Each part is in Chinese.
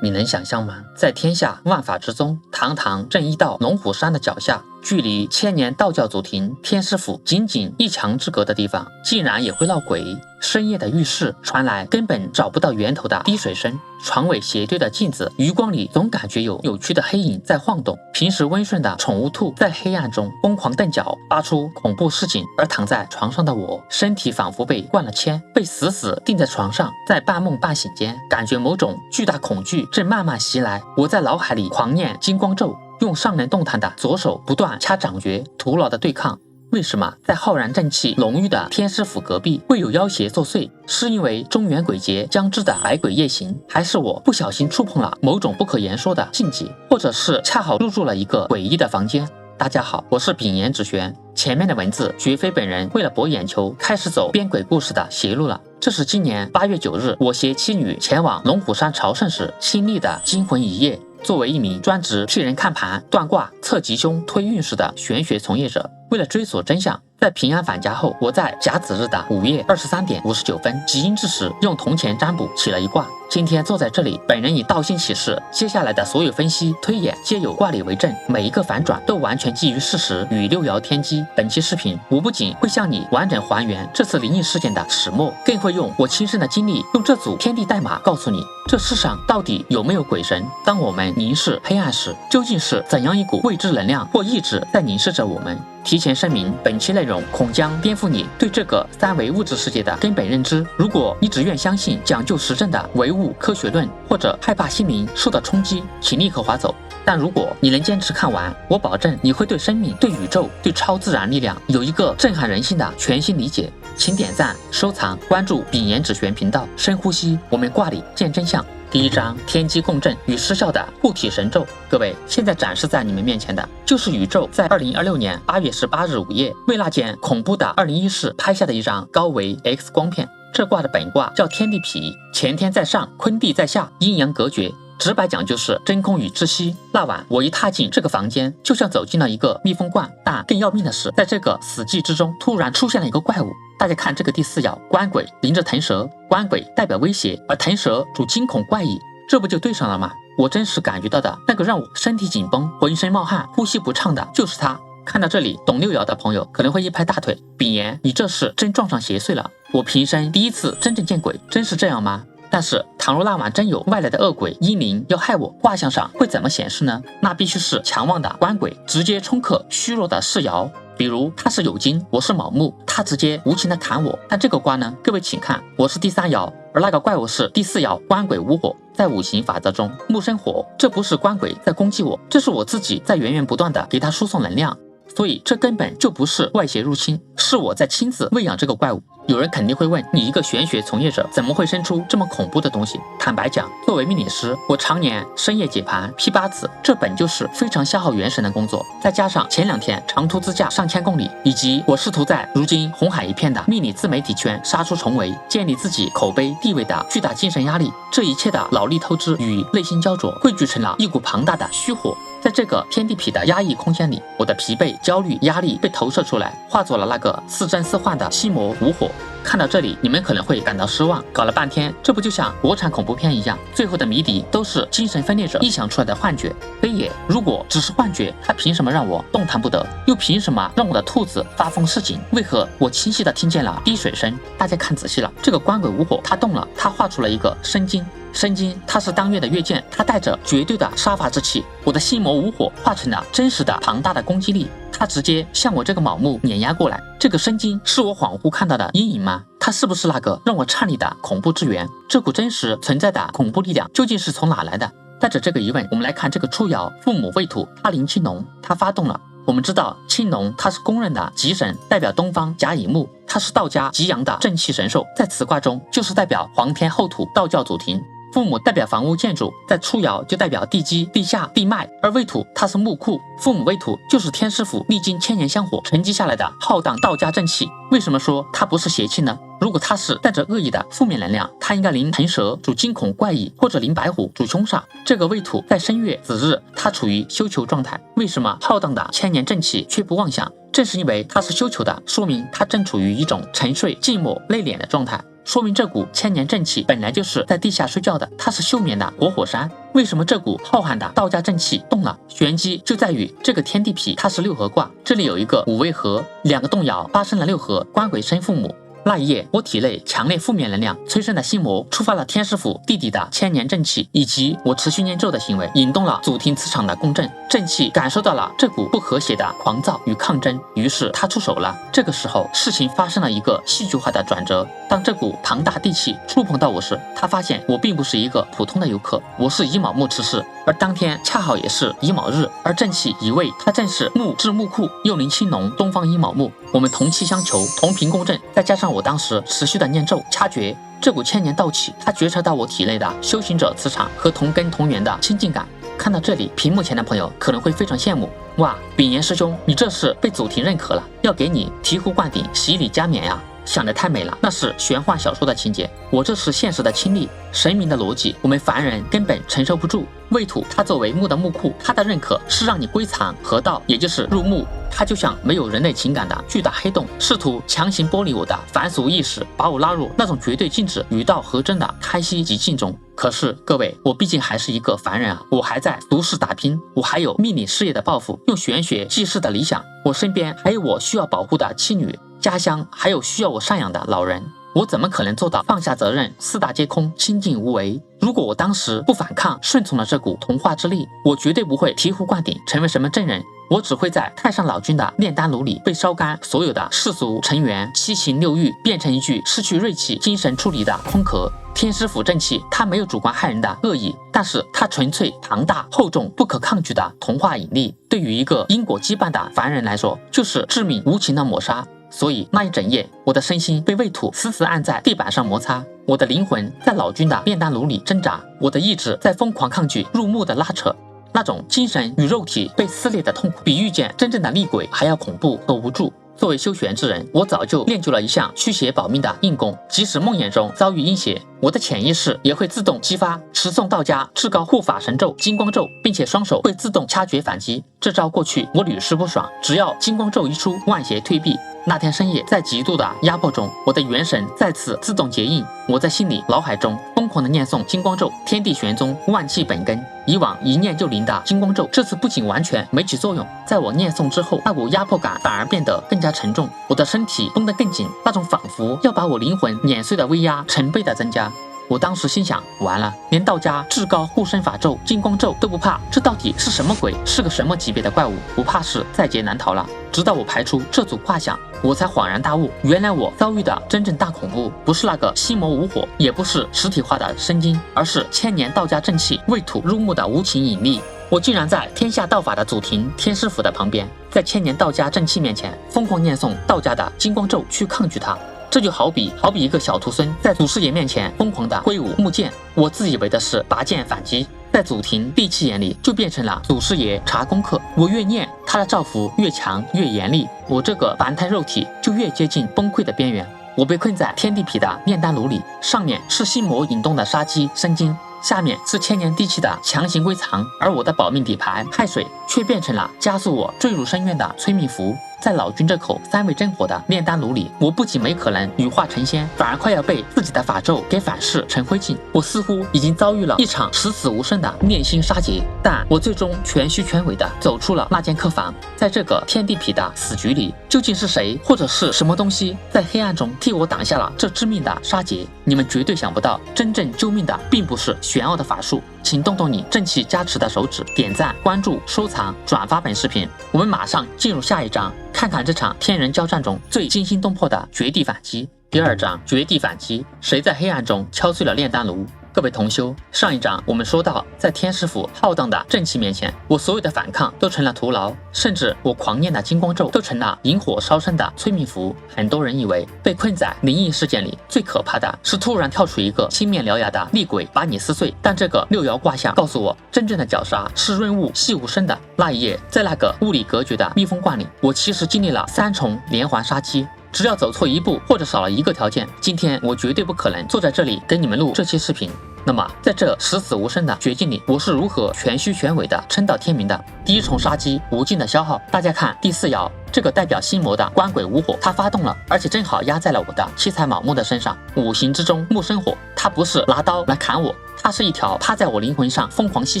你能想象吗？在天下万法之宗，堂堂正一道龙虎山的脚下，距离千年道教祖庭天师府仅仅一墙之隔的地方，竟然也会闹鬼。深夜的浴室传来根本找不到源头的滴水声，床尾斜对的镜子，余光里总感觉有扭曲的黑影在晃动。平时温顺的宠物兔在黑暗中疯狂蹬脚，发出恐怖示警。而躺在床上的我，身体仿佛被灌了铅，被死死钉在床上，在半梦半醒间，感觉某种巨大恐惧正慢慢袭来。我在脑海里狂念金光咒，用尚能动弹的左手不断掐掌诀，徒劳的对抗。为什么在浩然正气浓郁的天师府隔壁会有妖邪作祟？是因为中元鬼节将至的百鬼夜行，还是我不小心触碰了某种不可言说的禁忌，或者是恰好入住了一个诡异的房间？大家好，我是秉言止玄，前面的文字绝非本人为了博眼球开始走编鬼故事的邪路了。这是今年8月9日我携妻女前往龙虎山朝圣时亲历的惊魂一夜。作为一名专职替人看盘、断卦、测吉凶、推运势的玄学从业者，为了追索真相，在平安返家后，我在甲子日的午夜23点59分极阴之时，用铜钱占卜起了一卦。今天坐在这里，本人以道心起誓，接下来的所有分析推演皆有卦理为证，每一个反转都完全基于事实与六爻天机。本期视频，我不仅会向你完整还原这次灵异事件的始末，更会用我亲身的经历，用这组天地代码告诉你，这世上到底有没有鬼神？当我们凝视黑暗时，究竟是怎样一股未知能量或意志在凝视着我们？提前声明，本期内容恐将颠覆你对这个三维物质世界的根本认知。如果你只愿相信讲究实证的唯物科学论，或者害怕心灵受到冲击，请立刻划走。但如果你能坚持看完，我保证你会对生命、对宇宙、对超自然力量有一个震撼人心的全新理解。请点赞、收藏、关注秉言止玄频道。深呼吸，我们卦里见真相。第一章天机共振与失效的护体神咒。各位，现在展示在你们面前的就是宇宙在2026年8月18日午夜为那件恐怖的2014世拍下的一张高维 X 光片。这卦的本卦叫天地痞，乾天在上，坤地在下，阴阳隔绝。直白讲就是真空与窒息。那晚我一踏进这个房间，就像走进了一个密封罐，但更要命的是，在这个死寂之中，突然出现了一个怪物。大家看这个第4爻，官鬼临着腾蛇，官鬼代表威胁，而腾蛇主惊恐怪异，这不就对上了吗？我真实感觉到的那个让我身体紧绷、浑身冒汗、呼吸不畅的，就是他。看到这里，懂6爻的朋友可能会一拍大腿，秉言，你这是真撞上邪祟了。我平生第一次真正见鬼，真是这样吗？但是倘若那晚真有外来的恶鬼阴灵要害我，卦象上会怎么显示呢？那必须是强旺的官鬼直接冲克虚弱的世爻。比如他是酉金，我是卯木，他直接无情的砍我。但这个卦呢，各位请看，我是第3爻，而那个怪物是第4爻，官鬼无火。在五行法则中，木生火，这不是官鬼在攻击我，这是我自己在源源不断的给他输送能量。所以这根本就不是外邪入侵，是我在亲自喂养这个怪物。有人肯定会问，你一个玄学从业者怎么会生出这么恐怖的东西？坦白讲，作为命理师，我常年深夜解盘批八字，这本就是非常消耗元神的工作。再加上前2天长途自驾上千公里，以及我试图在如今红海一片的命理自媒体圈杀出重围，建立自己口碑地位的巨大精神压力，这一切的脑力透支与内心焦灼汇聚成了一股庞大的虚火。在这个天地痞的压抑空间里，我的疲惫、焦虑、压力被投射出来，化作了那个似真似幻的心魔无火。看到这里，你们可能会感到失望，搞了半天，这不就像国产恐怖片一样，最后的谜底都是精神分裂者臆想出来的幻觉？非也，如果只是幻觉，他凭什么让我动弹不得？又凭什么让我的兔子发疯示警？为何我清晰的听见了滴水声？大家看仔细了，这个官鬼无火，他动了，他画出了一个生金。生金，它是当月的月见，它带着绝对的杀伐之气。我的心魔无火化成了真实的庞大的攻击力，它直接向我这个卯木碾压过来。这个生金是我恍惚看到的阴影吗？它是不是那个让我颤栗的恐怖之源？这股真实存在的恐怖力量究竟是从哪来的？带着这个疑问，我们来看这个初爻，父母未土，他临青龙，他发动了。我们知道青龙它是公认的吉神，代表东方甲乙木，它是道家吉阳的正气神兽，在此卦中就是代表皇天后土道教祖庭。父母代表房屋建筑，在初爻就代表地基、地下、地脉，而未土它是木库，父母未土就是天师府历经千年香火沉积下来的浩荡道家正气。为什么说它不是邪气呢？如果它是带着恶意的负面能量，它应该临腾蛇主惊恐怪异，或者临白虎主凶煞。这个未土在申月子日，它处于休囚状态。为什么浩荡的千年正气却不妄想？正是因为它是休囚的，说明它正处于一种沉睡、寂寞、内敛的状态。说明这股千年正气本来就是在地下睡觉的，它是休眠的活火山。为什么这股浩瀚的道家正气动了？玄机就在于这个天地痞它是六合卦，这里有一个五位合，2个动摇发生了六合，官鬼生父母。那一夜，我体内强烈负面能量催生的心魔，触发了天师府地底的千年正气，以及我持续念咒的行为，引动了祖庭磁场的共振。正气感受到了这股不和谐的狂躁与抗争，于是他出手了。这个时候，事情发生了一个戏剧化的转折。当这股庞大地气触碰到我时，他发现我并不是一个普通的游客，我是乙卯木持世，而当天恰好也是乙卯日，而正气一位，他正是木至木库，又临青龙，东方乙卯木。我们同气相求，同频共振，再加上我当时持续的念咒掐诀，这股千年道气，它觉察到我体内的修行者磁场和同根同源的亲近感。看到这里，屏幕前的朋友可能会非常羡慕，哇，炳炎师兄，你这是被祖庭认可了，要给你醍醐灌顶，洗礼加冕呀！想得太美了，那是玄幻小说的情节，我这是现实的亲历，神明的逻辑，我们凡人根本承受不住。未土它作为木的木库，它的认可是让你归藏合道，也就是入木。它就像没有人类情感的巨大黑洞，试图强行剥离我的凡俗意识，把我拉入那种绝对禁止与道合真的胎息极境中。可是各位，我毕竟还是一个凡人啊，我还在俗世打拼，我还有命理事业的抱负，用玄学济世的理想，我身边还有我需要保护的妻女，家乡还有需要我赡养的老人，我怎么可能做到放下责任，四大皆空，清净无为？如果我当时不反抗，顺从了这股同化之力，我绝对不会醍醐灌顶，成为什么正人。我只会在太上老君的炼丹炉里被烧干所有的世俗尘缘、七情六欲，变成一具失去锐气、精神出离的空壳。天师府正气，它没有主观害人的恶意，但是它纯粹庞大、厚重、不可抗拒的同化引力，对于一个因果羁绊的凡人来说，就是致命无情的抹杀。所以那一整夜，我的身心被畏土死死按在地板上摩擦，我的灵魂在老君的炼丹炉里挣扎，我的意志在疯狂抗拒入木的拉扯。那种精神与肉体被撕裂的痛苦，比遇见真正的厉鬼还要恐怖和无助。作为修玄之人，我早就练就了一项驱邪保命的硬功，即使梦魇中遭遇阴邪，我的潜意识也会自动激发持诵道家至高护法神咒金光咒，并且双手会自动掐诀反击。这招过去我屡试不爽，只要金光咒一出，万邪退避。那天深夜，在极度的压迫中，我的元神再次自动结印，我在心里脑海中疯狂的念诵金光咒，天地玄宗，万气本根。以往一念就灵的金光咒，这次不仅完全没起作用，在我念诵之后，那股压迫感反而变得更加沉重，我的身体绷得更紧，那种仿佛要把我灵魂碾碎的威压成倍的增加。我当时心想，完了，连道家至高护身法咒金光咒都不怕，这到底是什么鬼？是个什么级别的怪物？不怕是在劫难逃了。直到我排出这组卦象，我才恍然大悟，原来我遭遇的真正大恐怖，不是那个心魔无火，也不是实体化的生金，而是千年道家正气未土入木的无情引力。我竟然在天下道法的祖庭天师府的旁边，在千年道家正气面前疯狂念诵道家的金光咒去抗拒它。这就好比一个小徒孙在祖师爷面前疯狂的挥舞木剑，我自以为的是拔剑反击，在祖庭地气眼里就变成了祖师爷查功课。我越念，他的照拂越强越严厉，我这个凡胎肉体就越接近崩溃的边缘。我被困在天地痞的炼丹炉里，上面是心魔引动的杀机生金，下面是千年地气的强行归藏，而我的保命底牌亥水却变成了加速我坠入深渊的催命符。在老君这口三味真火的炼丹炉里，我不仅没可能羽化成仙，反而快要被自己的法咒给反噬成灰烬。我似乎已经遭遇了一场十死无生的念心杀劫，但我最终全虚全伪的走出了那间客房。在这个天地痞的死局里，究竟是谁或者是什么东西在黑暗中替我挡下了这致命的杀劫？你们绝对想不到，真正救命的并不是玄奥的法术。请动动你正气加持的手指，点赞、关注、收藏、转发本视频。我们马上进入下一章，看看这场天人交战中最惊心动魄的绝地反击。第二章绝地反击，谁在黑暗中敲碎了炼丹炉？各位同修，上一章我们说到，在天师府浩荡的正气面前，我所有的反抗都成了徒劳，甚至我狂念的金光咒都成了引火烧身的催命符。很多人以为被困在灵异事件里，最可怕的是突然跳出一个青面獠牙的厉鬼把你撕碎，但这个六爻卦象告诉我，真正的绞杀是润物细无声的。那一夜，在那个物理隔绝的密封罐里，我其实经历了3重连环杀机。只要走错一步或者少了一个条件，今天我绝对不可能坐在这里给你们录这期视频。那么在这十死无生的绝境里，我是如何全虚全伪的撑到天明的？第一重杀机无尽的消耗，大家看第4爻，这个代表心魔的官鬼无火，它发动了，而且正好压在了我的七彩卯木的身上。五行之中木生火，它不是拿刀来砍我，它是一条趴在我灵魂上疯狂吸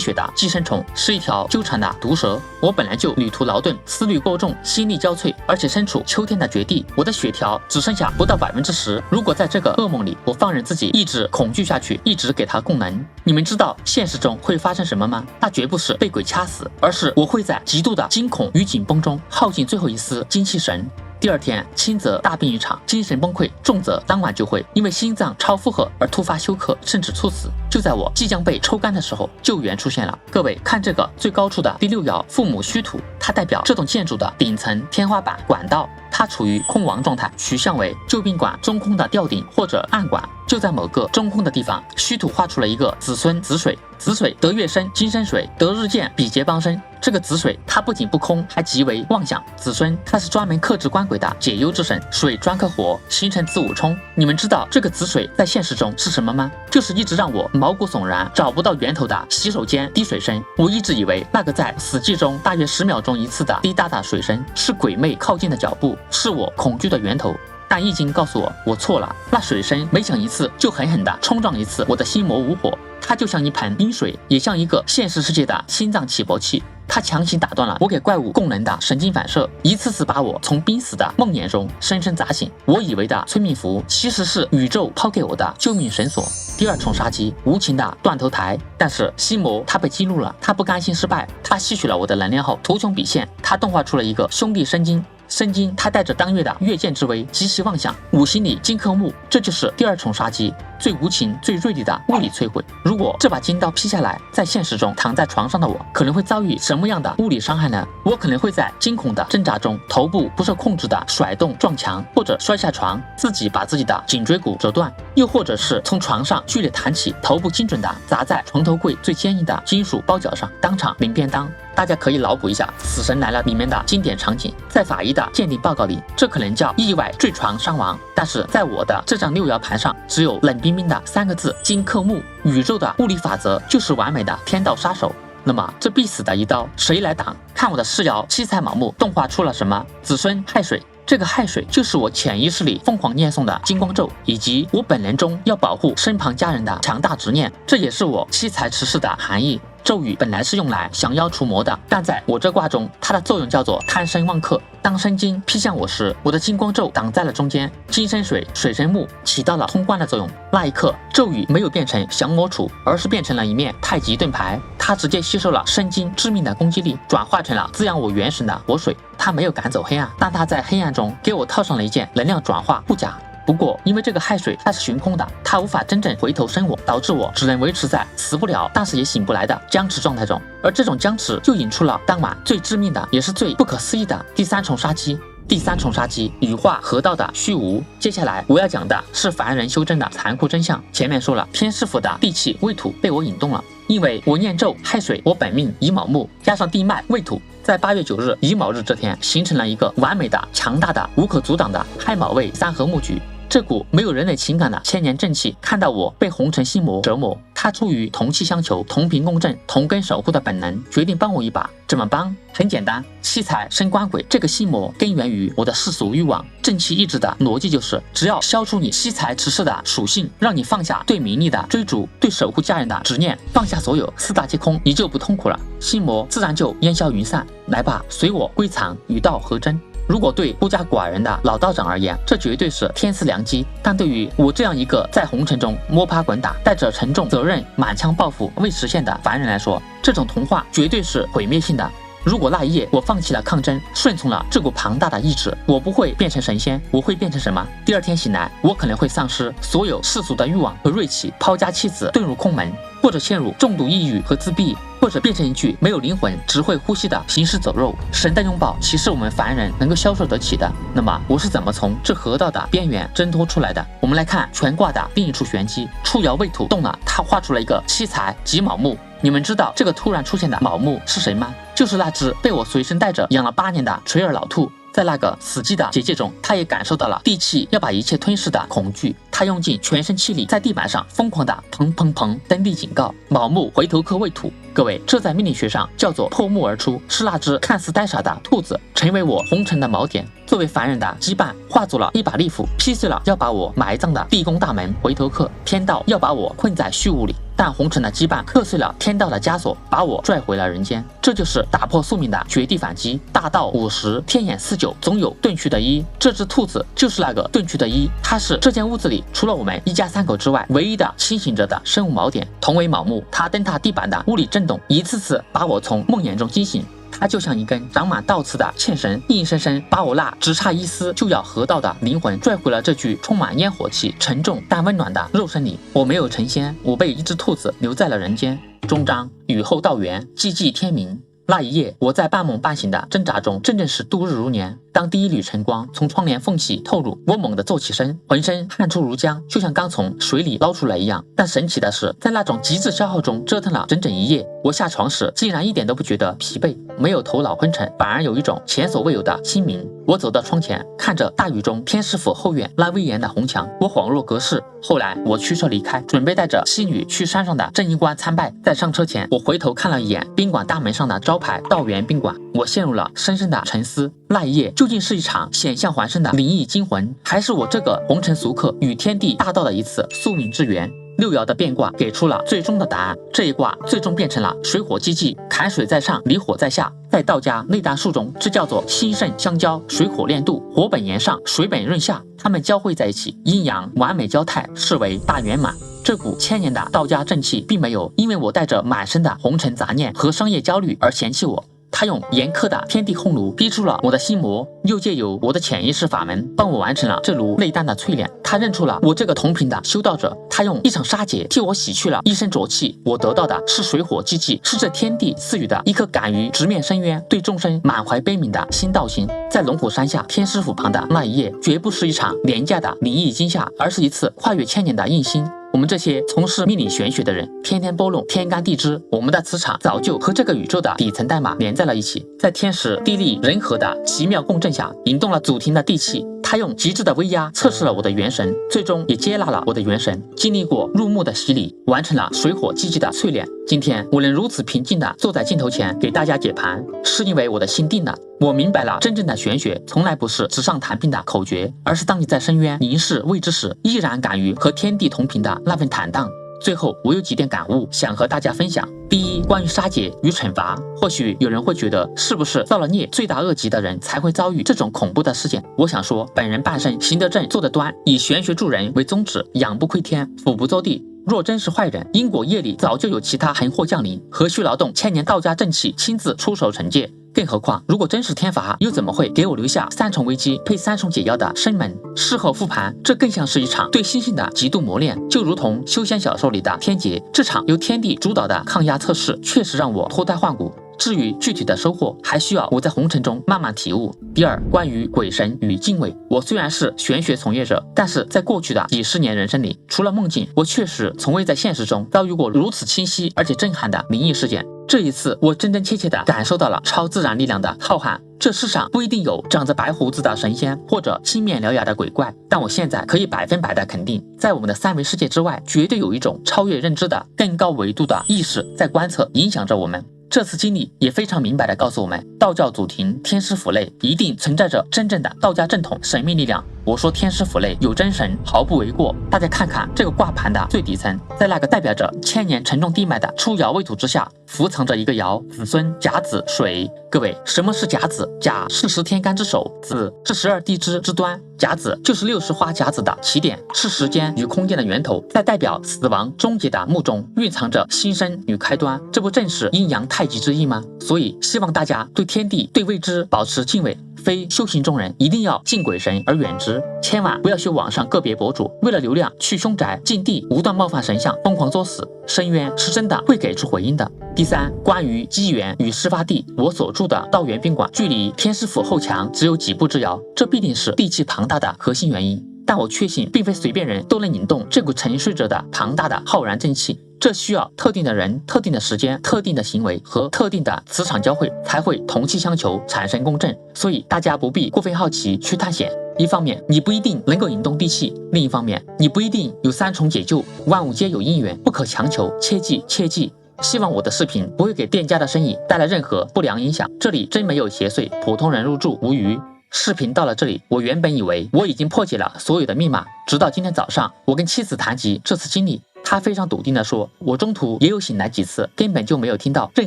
血的寄生虫，是一条纠缠的毒蛇。我本来就旅途劳顿，思虑过重，心力交瘁，而且身处秋天的绝地，我的血条只剩下不到10%。如果在这个噩梦里，我放任自己一直恐惧下去，一直给它供能，你们知道现实中会发生什么吗？那绝不是被鬼掐死，而是我会在极度的惊恐与紧绷中耗尽最后一丝精气神。第二天，轻则大病一场，精神崩溃；重则当晚就会因为心脏超负荷而突发休克，甚至猝死。就在我即将被抽干的时候，救援出现了。各位看这个最高处的第6爻父母虚土，它代表这栋建筑的顶层、天花板、管道，它处于空亡状态，取向为旧宾馆中空的吊顶或者暗管。就在某个中空的地方，虚土画出了一个子孙子水，子水得月生金生水，得日见比劫帮生。这个子水它不仅不空，还极为妄想。子孙它是专门克制官鬼的解忧之神，水专克火，形成子午冲。你们知道这个子水在现实中是什么吗？就是一直让我毛骨悚然、找不到源头的洗手间滴水声。我一直以为那个在死寂中大约10秒钟一次的滴答的水声是鬼魅靠近的脚步，是我恐惧的源头。但易经告诉我，我错了。那水声每响一次，就狠狠地冲撞一次我的心魔无火。它就像一盆冰水，也像一个现实世界的心脏起搏器。它强行打断了我给怪物供能的神经反射，一次次把我从濒死的梦魇中深深砸醒。我以为的催命符，其实是宇宙抛给我的救命绳索。第二重杀机，无情的断头台。但是心魔他被激怒了，他不甘心失败，他吸取了我的能量后，图穷匕现，他动画出了一个兄弟生金。生金，它带着当月的月见之威，极其妄想。五行里金克木，这就是第二重杀机，最无情、最锐利的物理摧毁。如果这把金刀劈下来，在现实中躺在床上的我，可能会遭遇什么样的物理伤害呢？我可能会在惊恐的挣扎中，头部不受控制的甩动撞墙，或者摔下床，自己把自己的颈椎骨折断，又或者是从床上剧烈弹起，头部精准的砸在床头柜最坚硬的金属包角上，当场领便当。大家可以脑补一下《死神来了》里面的经典场景，在法医的鉴定报告里，这可能叫意外坠床伤亡，但是在我的这张6爻盘上，只有冷冰冰的3个字：金克木。宇宙的物理法则就是完美的天道杀手。那么这必死的一刀，谁来挡？看我的4爻七彩卯木动画出了什么？子孙亥水。这个亥水就是我潜意识里疯狂念诵的金光咒，以及我本人中要保护身旁家人的强大执念，这也是我七彩持世的含义。咒语本来是用来降妖除魔的，但在我这卦中，它的作用叫做贪生忘克。当生金劈向我时，我的金光咒挡在了中间，金生水，水生木，起到了通关的作用。那一刻，咒语没有变成降魔杵，而是变成了一面太极盾牌，它直接吸收了生金致命的攻击力，转化成了滋养我元神的活水。它没有赶走黑暗，但它在黑暗中给我套上了一件能量转化护甲。不过，因为这个亥水它是悬空的，它无法真正回头生我，导致我只能维持在死不了，但是也醒不来的僵持状态中。而这种僵持就引出了当晚最致命的，也是最不可思议的第3重杀机。第3重杀机，羽化河道的虚无。接下来我要讲的是凡人修真的残酷真相。前面说了，天师府的地气未土被我引动了，因为我念咒亥水，我本命乙卯木，加上地脉未土，在8月9日乙卯日这天，形成了一个完美的、强大的、无可阻挡的亥卯未3合木局。这股没有人类情感的千年正气，看到我被红尘心魔折磨，他出于同气相求、同频共振、同根守护的本能，决定帮我一把。怎么帮？很简单，七彩生官鬼，这个心魔根源于我的世俗欲望。正气意志的逻辑就是，只要消除你七彩持世的属性，让你放下对名利的追逐，对守护家人的执念，放下所有，四大皆空，你就不痛苦了，心魔自然就烟消云散。来吧，随我归藏，与道合真。如果对孤家寡人的老道长而言，这绝对是天赐良机，但对于我这样一个在红尘中摸爬滚打，带着沉重责任满腔抱负未实现的凡人来说，这种童话绝对是毁灭性的。如果那一夜我放弃了抗争，顺从了这股庞大的意志，我不会变成神仙，我会变成什么？第二天醒来，我可能会丧失所有世俗的欲望和锐气，抛家弃子，遁入空门，或者陷入重度抑郁和自闭，或者变成一具没有灵魂、只会呼吸的行尸走肉。神的拥抱岂是我们凡人能够消受得起的？那么我是怎么从这河道的边缘挣脱出来的？我们来看全卦的另一处玄机，初爻未土动了，它画出了一个七财己卯木。你们知道这个突然出现的卯木是谁吗？就是那只被我随身带着养了8年的垂耳老兔。在那个死寂的结界中，他也感受到了地气要把一切吞噬的恐惧。他用尽全身气力，在地板上疯狂的砰砰砰登地警告：卯木回头客未土。各位，这在命理学上叫做破木而出，是那只看似呆傻的兔子成为我红尘的锚点，作为凡人的羁绊，化作了一把利斧，劈碎了要把我埋葬的地宫大门。回头客，天道要把我困在虚无里，但红尘的羁绊磕碎了天道的枷锁，把我拽回了人间。这就是打破宿命的绝地反击。大道50，天眼49，总有遁去的一。这只兔子就是那个遁去的一，它是这间屋子里除了我们一家3口之外唯一的清醒着的生物锚点。同为卯木，它蹬踏地板的屋里震动，一次次把我从梦魇中惊醒。它就像一根长满倒刺的纤绳，硬生生把我那只差一丝就要合道的灵魂拽回了这具充满烟火气、沉重但温暖的肉身里。我没有成仙，我被一只兔子留在了人间。终章雨后道缘，寂寂天明。那一夜，我在半梦半醒的挣扎中，真是度日如年。当第一缕晨光从窗帘缝隙透入，我猛地坐起身，浑身汗出如浆，就像刚从水里捞出来一样。但神奇的是，在那种极致消耗中折腾了整整一夜，我下床时竟然一点都不觉得疲惫，没有头脑昏沉，反而有一种前所未有的清明。我走到窗前，看着大雨中天师府后院那威严的红墙，我恍若隔世。后来我驱车离开，准备带着妻女去山上的正义观参拜。在上车前，我回头看了一眼宾馆大门上的招牌道源宾馆，我陷入了深深的沉思。那一夜究竟是一场险象环生的灵异惊魂，还是我这个红尘俗客与天地大道的一次宿命之缘？六爻的变卦给出了最终的答案，这一卦最终变成了水火既济，坎水在上，离火在下。在道家内丹术中，这叫做心肾相交，水火炼度，火本炎上，水本润下，它们交汇在一起，阴阳完美交泰，视为大圆满。这股千年的道家正气并没有因为我带着满身的红尘杂念和商业焦虑而嫌弃我，他用严苛的天地烘炉逼出了我的心魔，又借由我的潜意识法门帮我完成了这炉内丹的淬炼。他认出了我这个同频的修道者，他用一场杀劫替我洗去了一身浊气。我得到的是水火既济，是这天地赐予的一颗敢于直面深渊、对众生满怀悲悯的新道心。在龙虎山下天师府旁的那一夜，绝不是一场廉价的灵异惊吓，而是一次跨越千年的印心。我们这些从事命理玄学的人，天天拨弄天干地支，我们的磁场早就和这个宇宙的底层代码连在了一起，在天时地利人和的奇妙共振下，引动了祖庭的地气。他用极致的威压测试了我的元神，最终也接纳了我的元神，经历过入木的洗礼，完成了水火既济的淬炼。今天我能如此平静地坐在镜头前给大家解盘，是因为我的心定了。我明白了，真正的玄学从来不是纸上谈兵的口诀，而是当你在深渊凝视未知时，依然敢于和天地同频的那份坦荡。最后，我有几点感悟想和大家分享。第一，关于杀劫与惩罚，或许有人会觉得，是不是造了孽、罪大恶极的人才会遭遇这种恐怖的事件？我想说，本人半生行得正、坐得端，以玄学助人为宗旨，仰不窥天，俯不作地。若真是坏人，因果业力早就有其他横祸降临，何须劳动千年道家正气亲自出手惩戒？更何况，如果真是天罚，又怎么会给我留下3重危机配3重解药的生门？事后复盘，这更像是一场对心性的极度磨练，就如同修仙小说里的天劫。这场由天地主导的抗压测试，确实让我脱胎换骨。至于具体的收获，还需要我在红尘中慢慢体悟。第二，关于鬼神与敬畏，我虽然是玄学从业者，但是在过去的几十年人生里，除了梦境，我确实从未在现实中遭遇过如此清晰而且震撼的灵异事件。这一次，我真真切切地感受到了超自然力量的浩瀚。这世上不一定有长着白胡子的神仙或者青面獠牙的鬼怪，但我现在可以100%的肯定，在我们的3维世界之外，绝对有一种超越认知的更高维度的意识在观测影响着我们。这次经历也非常明白地告诉我们，道教祖庭天师府内一定存在着真正的道家正统神秘力量。我说天师府内有真神毫不为过。大家看看这个卦盘的最底层，在那个代表着千年沉重地脉的初爻未土之下，伏藏着一个爻，子孙甲子水。各位，什么是甲子？甲是10天干之首，子是12地支之端，甲子就是60花甲子的起点，是时间与空间的源头，在代表死亡终结的墓中蕴藏着新生与开端，这不正是阴阳太极之意吗？所以希望大家对天地对未知保持敬畏，非修行中人一定要敬鬼神而远之，千万不要学网上个别博主为了流量去凶宅禁地无端冒犯神像疯狂作死，深渊是真的会给出回应的。第三，关于机缘与事发地，我所住的道源宾馆距离天师府后墙只有几步之遥，这必定是地气庞大的核心原因。但我确信并非随便人都能引动这股沉睡着的庞大的浩然正气，这需要特定的人、特定的时间、特定的行为和特定的磁场交汇，才会同气相求，产生共振。所以大家不必过分好奇去探险。一方面，你不一定能够引动地气；另一方面，你不一定有三重解救。万物皆有因缘，不可强求，切记切记。希望我的视频不会给店家的生意带来任何不良影响。这里真没有邪祟，普通人入住无虞。视频到了这里，我原本以为我已经破解了所有的密码，直到今天早上，我跟妻子谈及这次经历，她非常笃定地说，我中途也有醒来几次，根本就没有听到任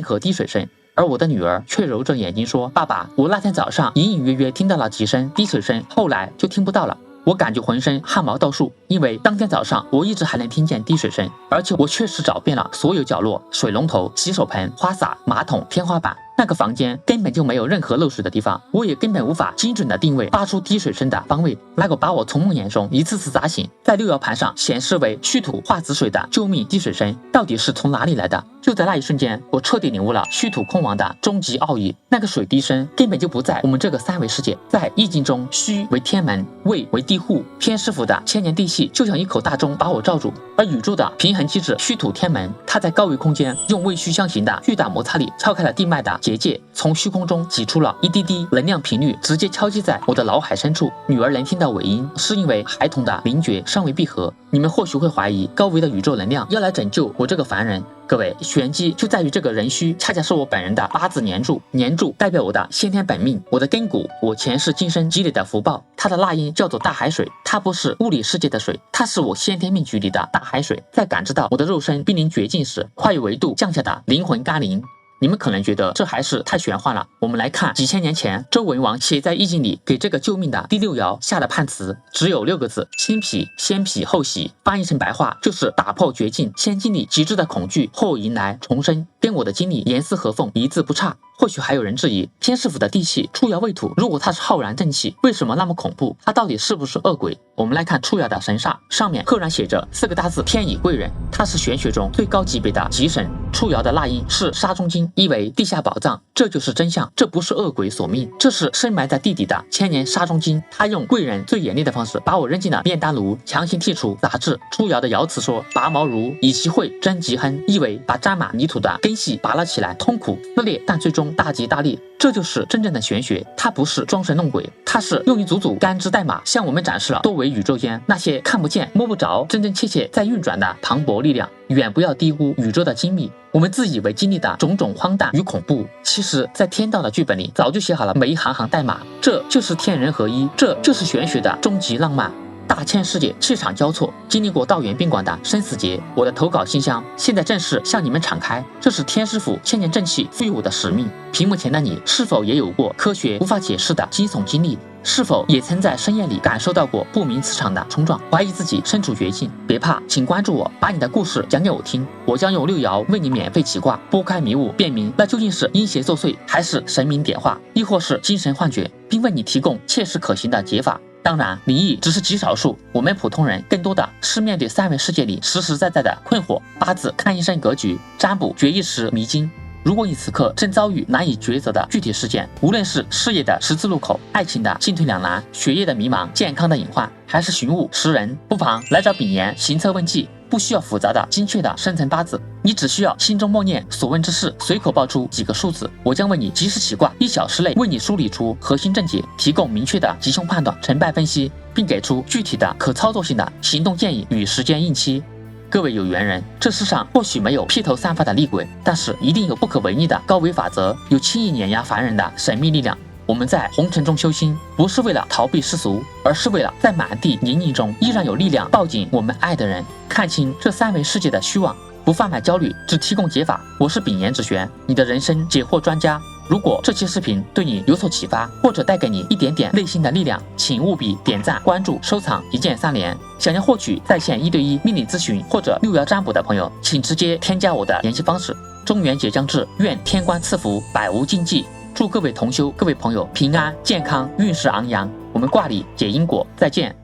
何滴水声。而我的女儿却揉着眼睛说，爸爸，我那天早上隐隐约约听到了几声滴水声，后来就听不到了。我感觉浑身汗毛倒竖，因为当天早上我一直还能听见滴水声，而且我确实找遍了所有角落，水龙头、洗手盆、花洒、马桶、天花板，那个房间根本就没有任何漏水的地方，我也根本无法精准的定位发出滴水声的方位。那个把我从梦魇中一次次砸醒，在六爻盘上显示为虚土化子水的救命滴水声，到底是从哪里来的？就在那一瞬间，我彻底领悟了虚土空亡的终极奥义。那个水滴声根本就不在我们这个三维世界，在易经中，虚为天门，位为地户，天师傅的千年地气就像一口大钟把我罩住，而宇宙的平衡机制虚土天门，它在高维空间用位虚相形的巨大摩擦力撬开了地脉的结界，从虚空中挤出了一滴滴能量频率，直接敲击在我的脑海深处。女儿能听到尾音，是因为孩童的灵觉尚未闭合。你们或许会怀疑，高维的宇宙能量要来拯救我这个凡人。各位，玄机就在于这个人虚恰恰是我本人的八字年柱，年柱代表我的先天本命，我的根骨，我前世今生积累的福报。它的纳音叫做大海水，它不是物理世界的水，它是我先天命局里的大海水，在感知到我的肉身濒临绝境时，跨越维度降下的灵魂甘霖。你们可能觉得这还是太玄幻了，我们来看几千年前周文王写在易经里给这个救命的第六爻下的判词，只有6个字，心脾，先脾后喜，翻译成白话就是打破绝境，先经历极致的恐惧，后迎来重生，跟我的经历严丝合缝，一字不差。或许还有人质疑，天师傅的地气初爻未土，如果它是浩然正气，为什么那么恐怖？它到底是不是恶鬼？我们来看初爻的神煞，上面赫然写着4个大字，天乙贵人，它是玄学中最高级别的吉神。初爻的纳音是沙中金，意为地下宝藏，这就是真相，这不是恶鬼所命，这是深埋在地底的千年沙中金。他用贵人最严厉的方式把我扔进了炼丹炉，强行剔除杂质。初爻的爻辞说，拔毛如以其会真极亨，意为把沾满泥土的根系拔了起来，痛苦撕裂，但最终大吉大利。这就是真正的玄学，它不是装神弄鬼，它是用一组组干支代码向我们展示了多维宇宙间那些看不见摸不着真真切切在运转的磅礴力量。远不要低估宇宙的精密，我们自以为经历的种种荒诞与恐怖，其实在天道的剧本里早就写好了每一行代码。这就是天人合一，这就是玄学的终极浪漫。大千世界气场交错，经历过道远宾馆的生死劫，我的投稿信箱现在正式向你们敞开，这是天师傅千年正气赋予我的使命。屏幕前的你是否也有过科学无法解释的惊悚经历？是否也曾在深夜里感受到过不明磁场的冲撞，怀疑自己身处绝境？别怕，请关注我，把你的故事讲给我听，我将用6爻为你免费起卦，拨开迷雾，辨明那究竟是阴邪作祟，还是神明点化，亦或是精神幻觉，并为你提供切实可行的解法。当然，灵异只是极少数，我们普通人更多的是面对三维世界里实实在在的困惑。八字看一生格局，占卜决一时迷津。如果你此刻正遭遇难以抉择的具体事件，无论是事业的十字路口、爱情的进退两难、学业的迷茫、健康的隐患，还是寻物识人，不妨来找秉言行测问计。不需要复杂的精确的生辰八字，你只需要心中默念所问之事，随口报出几个数字，我将为你及时起卦，1小时内为你梳理出核心症结，提供明确的吉凶判断、成败分析，并给出具体的可操作性的行动建议与时间应期。各位有缘人，这世上或许没有披头散发的厉鬼，但是一定有不可违逆的高维法则，有轻易碾压凡人的神秘力量。我们在红尘中修心，不是为了逃避世俗，而是为了在满地泥泞中依然有力量抱紧我们爱的人，看清这三维世界的虚妄，不贩卖焦虑，只提供解法。我是秉言之玄，你的人生解惑专家。如果这期视频对你有所启发，或者带给你一点点内心的力量，请务必点赞、关注、收藏，一键3连。想要获取在线1对1命理咨询或者6爻占卜的朋友，请直接添加我的联系方式。中元节将至，愿天官赐福，百无禁忌。祝各位同修、各位朋友平安健康，运势昂扬。我们卦里解因果，再见。